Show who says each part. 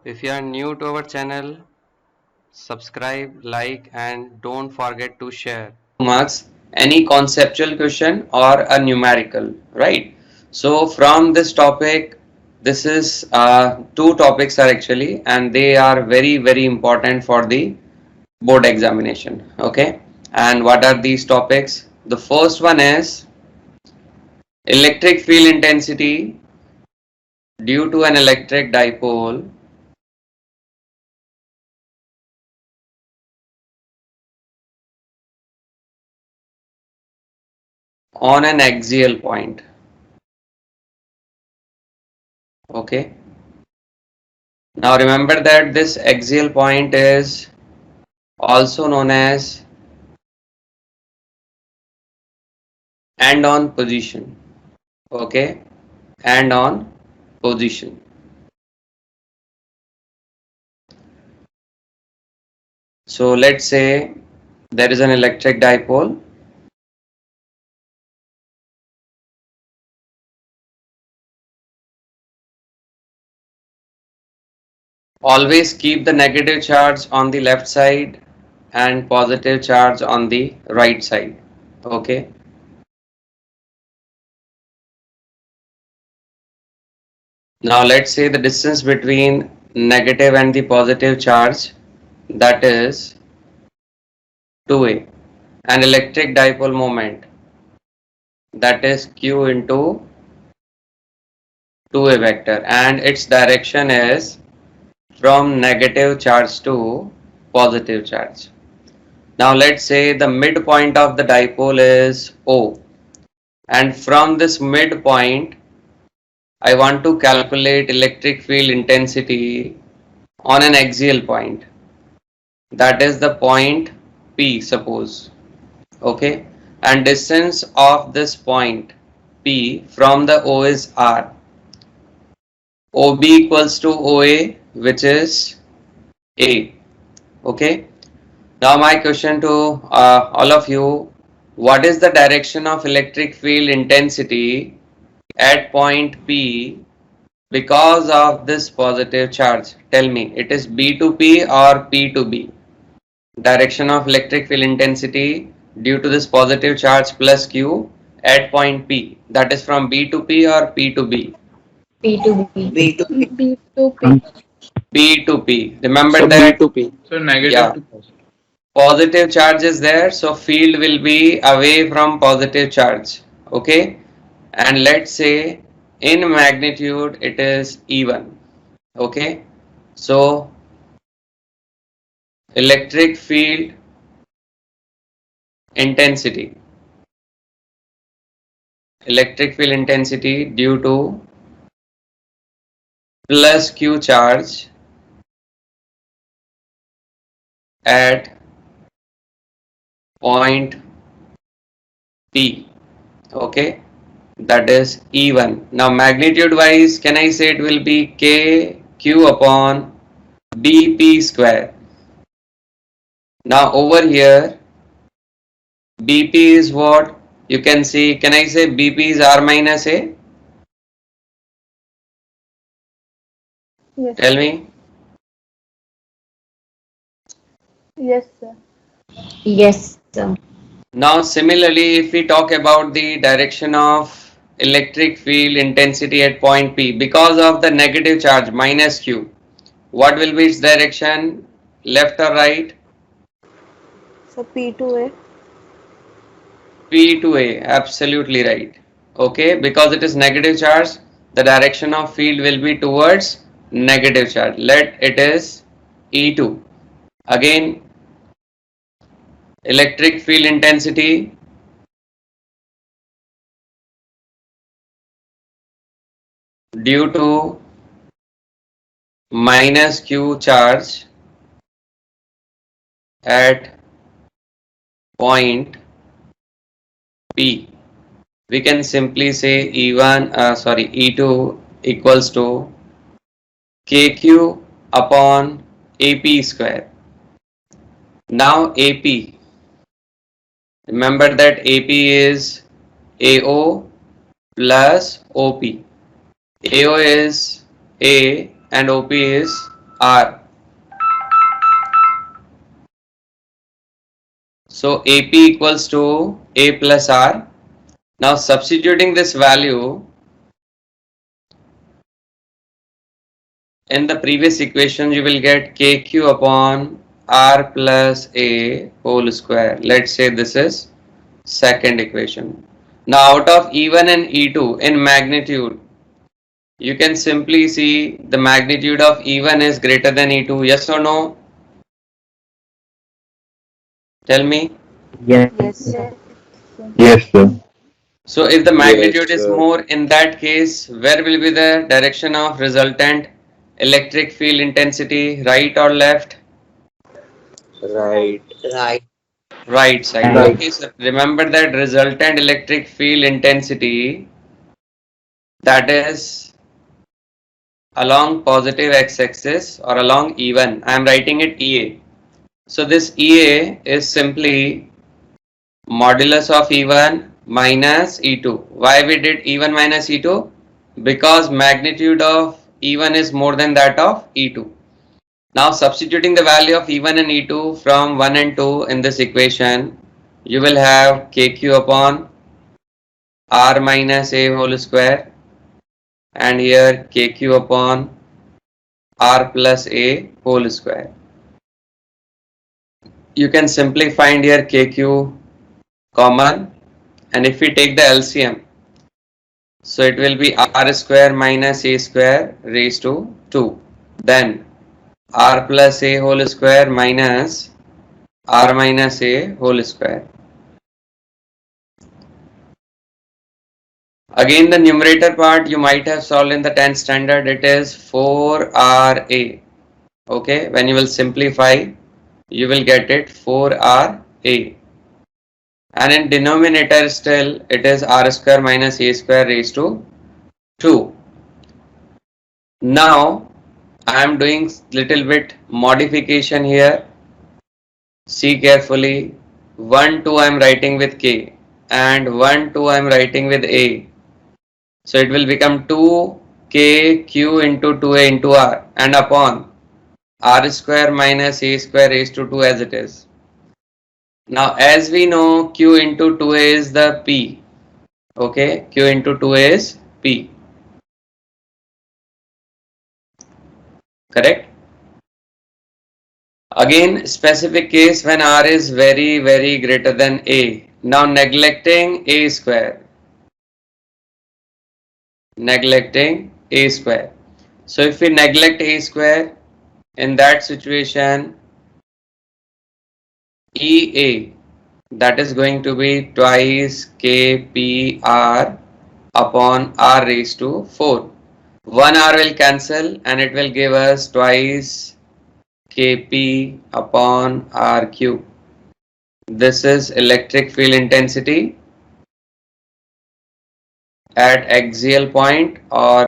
Speaker 1: If you are new to our channel, subscribe, like, and don't forget to share. Marks any conceptual question or a numerical, right? So from this topic, this is two topics are actually, and they are very important for the board examination. Okay, and what are these topics? The first one is electric field intensity due to an electric dipole on an axial point. Okay, now remember that this axial point is also known as end on position. Okay, end on position. So let's say there is an electric dipole. Always keep the negative charge on the left side and positive charge on the right side. Okay, now let's say the distance between negative and the positive charge, that is 2a, and electric dipole moment, that is q into 2a vector, and its direction is from negative charge to positive charge. Now let's say the midpoint of the dipole is O, and from this midpoint I want to calculate electric field intensity on an axial point, that is the point P, suppose. Okay, and distance of this point P from the O is R. OB equals to OA, which is A. Okay, now my question to all of you, what is the direction of electric field intensity at point P because of this positive charge? Tell me, it is B to P or P to B? Direction of electric field intensity due to this positive charge plus Q at point P, that is from B to P or P to B?
Speaker 2: P to B.
Speaker 3: B to P.
Speaker 2: B to P.
Speaker 1: P to P. Remember
Speaker 3: So
Speaker 1: that
Speaker 3: B to P.
Speaker 4: So negative
Speaker 1: Yeah.
Speaker 4: to positive.
Speaker 1: Positive charge is there, so field will be away from positive charge. Okay, and let's say in magnitude it is even. Okay, so electric field intensity due to plus q charge at point P. Okay, that is E1. Now magnitude wise, can I say it will be K Q upon BP square. Now over here BP is what? You can see, can I say BP is R minus A?
Speaker 2: Yes.
Speaker 1: Tell me.
Speaker 2: Yes, sir.
Speaker 3: Yes, sir.
Speaker 1: Now similarly, if we talk about the direction of electric field intensity at point P because of the negative charge minus Q, what will be its direction, left or right?
Speaker 2: So P to A.
Speaker 1: P to A, absolutely right. Okay, because it is negative charge, the direction of field will be towards negative charge. Let it is E2. Again, electric field intensity due to minus Q charge at point P. We can simply say E2 equals to KQ upon AP square. Now AP, remember that AP is AO plus OP. AO is A and OP is R. So AP equals to A plus R. Now substituting this value in the previous equation, you will get KQ upon R plus A whole square. Let's say this is second equation. Now out of E1 and E2 in magnitude, you can simply see the magnitude of E1 is greater than E2. Yes or no? Tell me.
Speaker 3: Yes.
Speaker 2: Yes, sir.
Speaker 4: Yes, sir.
Speaker 1: So if the magnitude
Speaker 5: Yes,
Speaker 1: is
Speaker 5: sir.
Speaker 1: more, in that case, where will be the direction of resultant electric field intensity, right or left?
Speaker 5: Right.
Speaker 1: Right side.
Speaker 3: Right.
Speaker 1: Okay, so remember that resultant electric field intensity, that is along positive x-axis or along E1. I am writing it EA. So this EA is simply modulus of E1 minus E2. Why we did E1 minus E2? Because magnitude of E1 is more than that of E2. Now substituting the value of E1 and E2 from 1 and 2 in this equation, you will have KQ upon R minus A whole square, and here KQ upon R plus A whole square. You can simply find here KQ common, and if we take the LCM, so it will be R square minus A square raised to 2. Then R plus A whole square minus R minus A whole square. Again, the numerator part you might have solved in the 10th standard. It is 4RA. Okay, when you will simplify, you will get it 4RA. And in denominator still, it is R square minus A square raised to 2. Now, I am doing little bit modification here. See carefully. 1, 2 I am writing with K, and 1, 2 I am writing with A. So it will become 2KQ into 2A into R, and upon R square minus A square raised to 2 as it is. Now as we know, Q into 2A is the P. Okay, Q into 2A is P. Correct? Again, specific case when R is very greater than A. Now neglecting A square. Neglecting A square. So if we neglect A square, in that situation, EA, that is going to be twice KPR upon R raised to 4. 1 R will cancel and it will give us twice Kp upon RQ. This is electric field intensity at axial point or